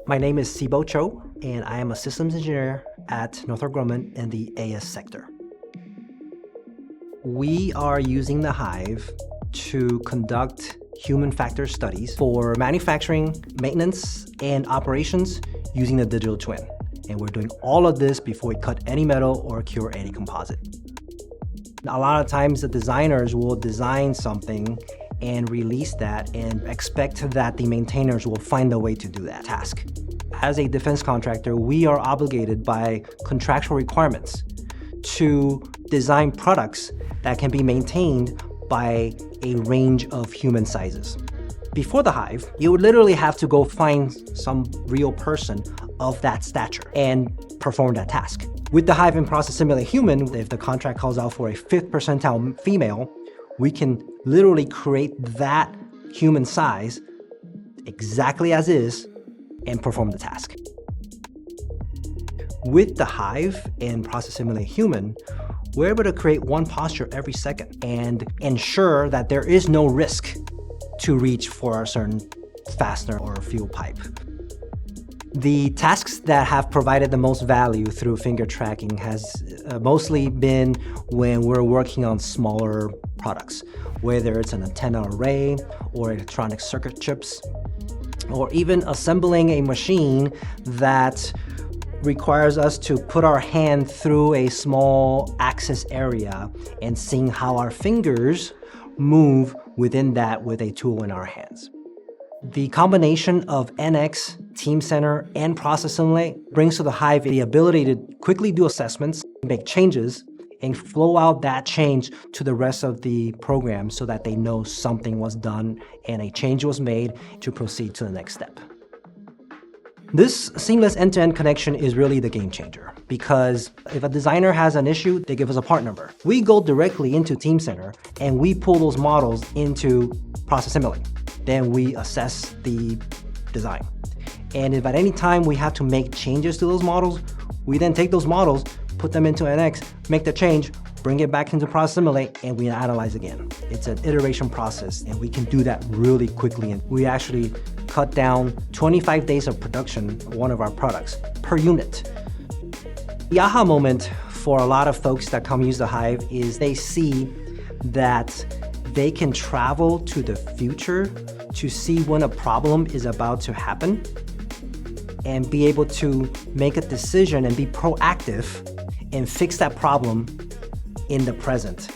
My name is Sibo Cho, and I am a systems engineer at Northrop Grumman in the AS sector. We are using the Hive to conduct human factor studies for manufacturing, maintenance, and operations using the digital twin. And we're doing all of this before we cut any metal or cure any composite. A lot of times the designers will design something and release that and expect that the maintainers will find a way to do that task. As a defense contractor, we are obligated by contractual requirements to design products that can be maintained by a range of human sizes. Before the Hive, you would literally have to go find some real person of that stature and perform that task. With the Hive and Process Simulate Human, if the contract calls out for a 5th percentile female, we can literally create that human size exactly as is and perform the task. With the Hive and Process Simulate Human, we're able to create one posture every second and ensure that there is no risk to reach for a certain fastener or fuel pipe. The tasks that have provided the most value through finger tracking has mostly been when we're working on smaller products, whether it's an antenna array or electronic circuit chips, or even assembling a machine that requires us to put our hand through a small access area and seeing how our fingers move within that with a tool in our hands. The combination of NX, Teamcenter, and Process Simulate brings to the Hive the ability to quickly do assessments, make changes, and flow out that change to the rest of the program so that they know something was done and a change was made to proceed to the next step. This seamless end-to-end connection is really the game changer, because if a designer has an issue, they give us a part number. We go directly into Teamcenter and we pull those models into Process Simulate. Then we assess the design. And if at any time we have to make changes to those models, we then take those models, put them into NX, make the change, bring it back into Process Simulate, and we analyze again. It's an iteration process, and we can do that really quickly. And we actually cut down 25 days of production of one of our products per unit. The aha moment for a lot of folks that come use the Hive is they see that they can travel to the future to see when a problem is about to happen and be able to make a decision and be proactive and fix that problem in the present.